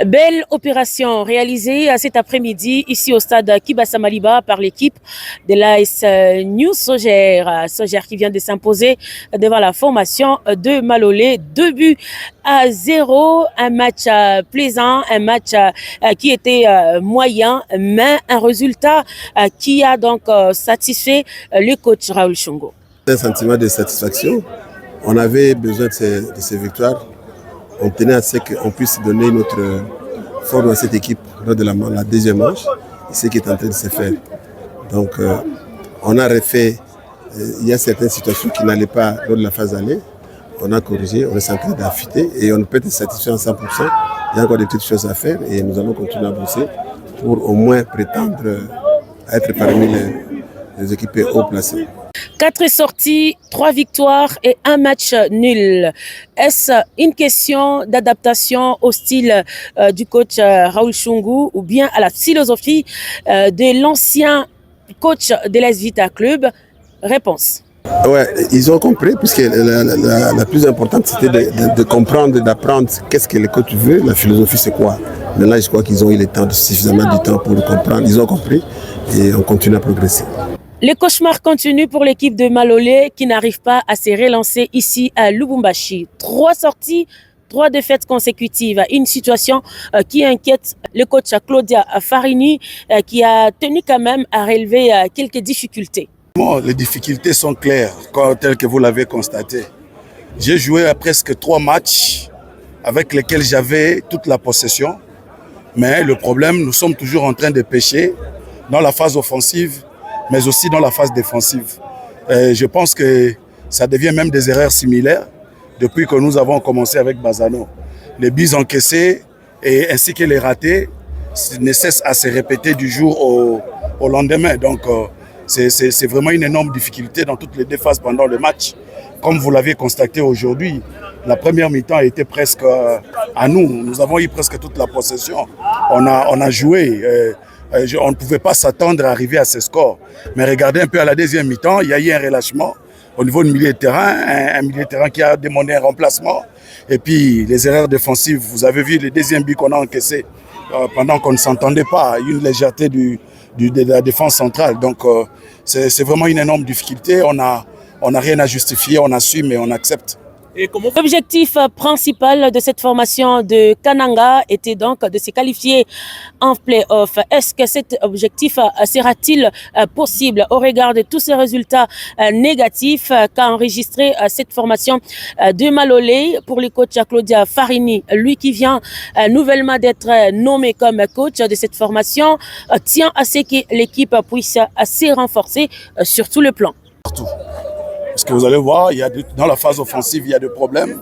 Belle opération réalisée cet après-midi ici au stade Kibasa Maliba par l'équipe de l'AS New Sogère. Sogère qui vient de s'imposer devant la formation de Malolé. 2-0. Un match plaisant, un match qui était moyen, mais un résultat qui a donc satisfait le coach Raoul Shungo. Un sentiment de satisfaction. On avait besoin de ces victoires. On tenait à ce qu'on puisse donner notre forme à cette équipe lors de la deuxième manche, ce qui est en train de se faire. Donc, on a refait, il y a certaines situations qui n'allaient pas lors de la phase aller. On a corrigé, on est en train d'affûter et on ne peut être satisfait à 100%. Il y a encore des petites choses à faire et nous allons continuer à bosser pour au moins prétendre à être parmi les équipes haut placées. 4 sorties, 3 victoires et 1 match nul. Est-ce une question d'adaptation au style du coach Raoul Shungo ou bien à la philosophie de l'ancien coach de l'AS Vita Club? Réponse. Ouais, ils ont compris, puisque la plus importante c'était de comprendre, d'apprendre qu'est-ce que le coach veut, la philosophie c'est quoi. Maintenant je crois qu'ils ont eu le temps, suffisamment du temps pour le comprendre, ils ont compris et on continue à progresser. Les cauchemars continuent pour l'équipe de Malolé qui n'arrive pas à se relancer ici à Lubumbashi. 3 sorties, 3 défaites consécutives. Une situation qui inquiète le coach Claudia Farini qui a tenu quand même à relever quelques difficultés. Bon, les difficultés sont claires, telles que vous l'avez constaté. J'ai joué à presque 3 matchs avec lesquels j'avais toute la possession. Mais le problème, nous sommes toujours en train de pêcher dans la phase offensive, mais aussi dans la phase défensive. Et je pense que ça devient même des erreurs similaires depuis que nous avons commencé avec Bazano. Les buts encaissés et ainsi que les ratés ne cessent à se répéter du jour au lendemain. Donc c'est vraiment une énorme difficulté dans toutes les 2 phases pendant le match. Comme vous l'avez constaté aujourd'hui, la première mi-temps a été presque à nous. Nous avons eu presque toute la possession. On a joué. On ne pouvait pas s'attendre à arriver à ce score. Mais regardez un peu à la deuxième mi-temps, il y a eu un relâchement au niveau du milieu de terrain, un milieu de terrain qui a demandé un remplacement. Et puis les erreurs défensives, vous avez vu les deuxièmes buts qu'on a encaissés pendant qu'on ne s'entendait pas, une légèreté de la défense centrale. Donc c'est vraiment une énorme difficulté. On n'a rien à justifier, on assume et on accepte. L'objectif principal de cette formation de Kananga était donc de se qualifier en play-off. Est-ce que cet objectif sera-t-il possible au regard de tous ces résultats négatifs qu'a enregistré cette formation de Malolé pour le coach Claudia Farini, lui qui vient nouvellement d'être nommé comme coach de cette formation, tient à ce que l'équipe puisse se renforcer sur tout le plan. Partout. Parce que vous allez voir, dans la phase offensive, il y a des problèmes.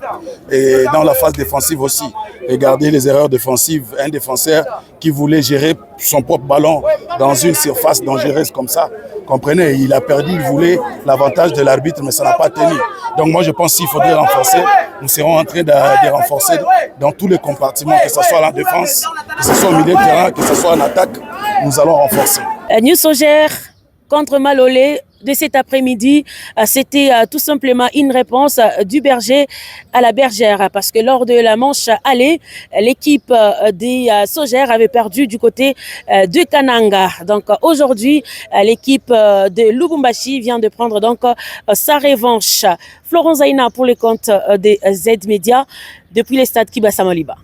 Et dans la phase défensive aussi. Regardez les erreurs défensives. Un défenseur qui voulait gérer son propre ballon dans une surface dangereuse comme ça. Comprenez, il a perdu, il voulait l'avantage de l'arbitre, mais ça n'a pas tenu. Donc moi, je pense qu'il faudrait renforcer. Nous serons en train de renforcer dans tous les compartiments, que ce soit en défense, que ce soit au milieu de terrain, que ce soit en attaque. Nous allons renforcer. New Sogère contre Malolé de cet après-midi, c'était tout simplement une réponse du berger à la bergère parce que lors de la manche aller, l'équipe des Sogères avait perdu du côté de Kananga. Donc aujourd'hui, l'équipe de Lubumbashi vient de prendre donc sa revanche. Florent Zaina pour les comptes des Z-Media depuis le stade Kibasa Maliba.